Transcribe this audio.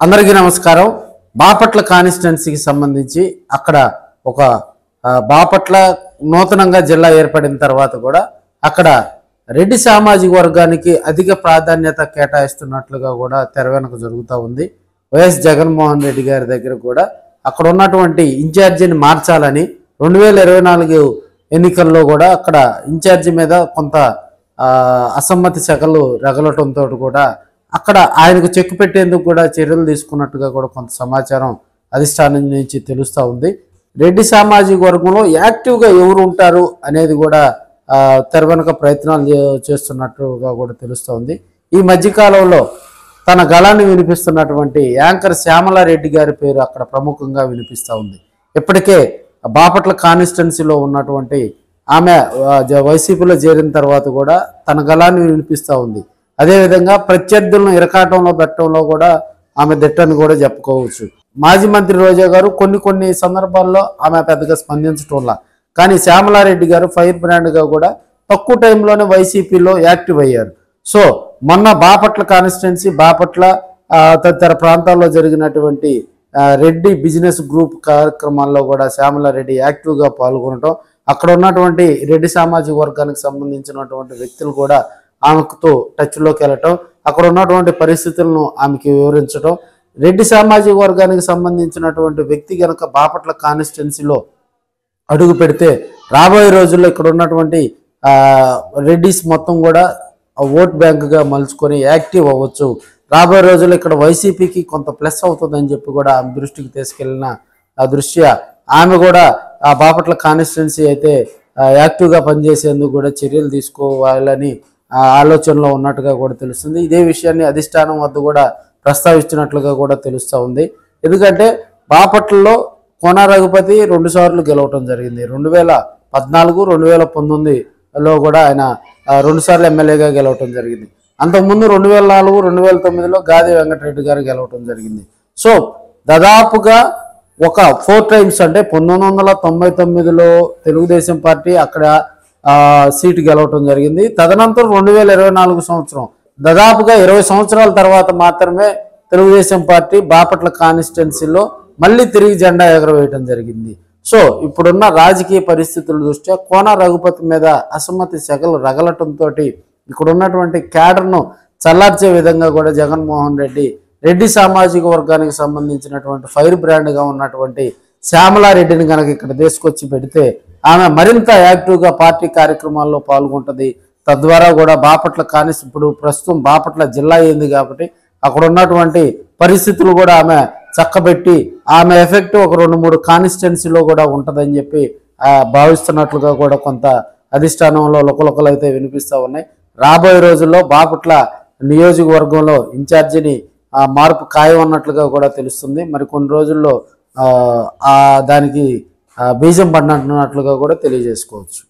అందరికీ నమస్కారం. బాపట్ల కాన్స్టిట్యున్సీకి సంబంధించి అక్కడ ఒక బాపట్ల నూతనంగా జిల్లా ఏర్పడిన తర్వాత కూడా అక్కడ రెడ్డి సామాజిక వర్గానికి అధిక ప్రాధాన్యత కేటాయిస్తున్నట్లుగా కూడా తెర వెనుక జరుగుతూ ఉంది. వైఎస్ జగన్మోహన్ రెడ్డి గారి దగ్గర కూడా అక్కడ ఉన్నటువంటి ఇన్ఛార్జిని మార్చాలని 2024 ఎన్నికల్లో కూడా అక్కడ ఇన్ఛార్జి మీద కొంత అసమ్మతి శకలు రగలటంతో కూడా అక్కడ ఆయనకు చెక్ పెట్టేందుకు కూడా చర్యలు తీసుకున్నట్టుగా కూడా కొంత సమాచారం అధిష్టానం నుంచి తెలుస్తూ ఉంది. రెడ్డి సామాజిక వర్గంలో యాక్టివ్గా ఎవరు ఉంటారు అనేది కూడా తెర వెనుక ప్రయత్నాలు చేస్తున్నట్టుగా కూడా తెలుస్తూ ఉంది. ఈ మధ్యకాలంలో తన గళాన్ని వినిపిస్తున్నటువంటి యాంకర్ శ్యామలారెడ్డి గారి పేరు అక్కడ ప్రముఖంగా వినిపిస్తూ ఉంది. ఇప్పటికే బాపట్ల కాన్స్టిట్యున్సీలో ఉన్నటువంటి ఆమె వైసీపీలో చేరిన తర్వాత కూడా తన గళాన్ని వినిపిస్తూ ఉంది. అదేవిధంగా ప్రత్యర్థులను ఇరకాటంలో పెట్టడంలో కూడా ఆమె దిట్టని కూడా చెప్పుకోవచ్చు. మాజీ మంత్రి రోజా గారు కొన్ని సందర్భాల్లో ఆమె పెద్దగా స్పందించటంలా, కానీ శ్యామలారెడ్డి గారు ఫైర్ బ్రాండ్గా కూడా తక్కువ టైంలోనే వైసీపీలో యాక్టివ్ అయ్యారు. సో మొన్న బాపట్ల కాన్స్టిట్యున్సీ బాపట్ల తదితర ప్రాంతాల్లో జరిగినటువంటి రెడ్డి బిజినెస్ గ్రూప్ కార్యక్రమాల్లో కూడా శ్యామలారెడ్డి యాక్టివ్గా పాల్గొనడం, అక్కడ ఉన్నటువంటి రెడ్డి సామాజిక వర్గానికి సంబంధించినటువంటి వ్యక్తులు కూడా ఆమెతో టచ్లోకి వెళ్ళటం, అక్కడ ఉన్నటువంటి పరిస్థితులను ఆమెకి వివరించడం, రెడ్డి సామాజిక వర్గానికి సంబంధించినటువంటి వ్యక్తి కనుక బాపట్ల కాన్స్టిట్యున్సీలో అడుగు పెడితే రాబోయే రోజుల్లో ఇక్కడ ఉన్నటువంటి రెడ్డిస్ మొత్తం కూడా ఓట్ బ్యాంకుగా మలుచుకొని యాక్టివ్ అవ్వచ్చు, రాబోయే రోజుల్లో ఇక్కడ వైసీపీకి కొంత ప్లస్ అవుతుందని చెప్పి కూడా ఆమె దృష్టికి తీసుకెళ్లిన దృష్ట్యా ఆమె కూడా ఆ బాపట్ల కాన్స్టిట్యున్సీ అయితే యాక్టివ్గా పనిచేసేందుకు కూడా చర్యలు తీసుకోవాలని ఆలోచనలో ఉన్నట్టుగా కూడా తెలుస్తుంది. ఇదే విషయాన్ని అధిష్టానం వద్ద కూడా ప్రస్తావించినట్లుగా కూడా తెలుస్తూ ఉంది. ఎందుకంటే బాపట్లలో కోన రఘుపతి 2 సార్లు గెలవటం జరిగింది. 2014, 2019లో కూడా ఆయన 2 సార్లు ఎమ్మెల్యేగా గెలవటం జరిగింది. అంతకుముందు 2004, 2009లో గాది వెంకటరెడ్డి గారు గెలవటం జరిగింది. సో దాదాపుగా ఒక 4 టైమ్స్, అంటే 1999లో తెలుగుదేశం పార్టీ అక్కడ సీటు గెలవటం జరిగింది. తదనంతరం 2024 సంవత్సరం, దాదాపుగా 20 సంవత్సరాల తర్వాత మాత్రమే తెలుగుదేశం పార్టీ బాపట్ల కాన్స్టిట్యున్సీలో మళ్ళీ తిరిగి జెండా ఎగరవేయటం జరిగింది. సో ఇప్పుడున్న రాజకీయ పరిస్థితుల దృష్ట్యా కోన రఘుపతి మీద అసమ్మతి శకలు రగలటంతో ఇక్కడ ఉన్నటువంటి క్యాడర్ను చల్లార్చే విధంగా కూడా జగన్మోహన్ రెడ్డి రెడ్డి సామాజిక వర్గానికి సంబంధించినటువంటి ఫైర్ బ్రాండ్గా ఉన్నటువంటి శ్యామలారెడ్డిని కనుక ఇక్కడ తీసుకొచ్చి పెడితే ఆమె మరింత యాక్టివ్గా పార్టీ కార్యక్రమాల్లో పాల్గొంటుంది. తద్వారా కూడా బాపట్ల ఇప్పుడు ప్రస్తుతం బాపట్ల జిల్లా అయింది కాబట్టి అక్కడ ఉన్నటువంటి పరిస్థితులు కూడా ఆమె చక్కబెట్టి ఆమె ఎఫెక్ట్ ఒక 2-3 కాన్స్టిట్యున్సీలో కూడా ఉంటుందని చెప్పి భావిస్తున్నట్లుగా కూడా కొంత అధిష్టానంలో లుకలుకలు అయితే వినిపిస్తూ ఉన్నాయి. రాబోయే రోజుల్లో బాపట్ల నియోజకవర్గంలో ఇన్ఛార్జిని మార్పు ఖాయం అన్నట్లుగా కూడా తెలుస్తుంది. మరి కొన్ని రోజుల్లో దానికి బీజం పడినట్లుగా కూడా తెలియజేసుకోవచ్చు.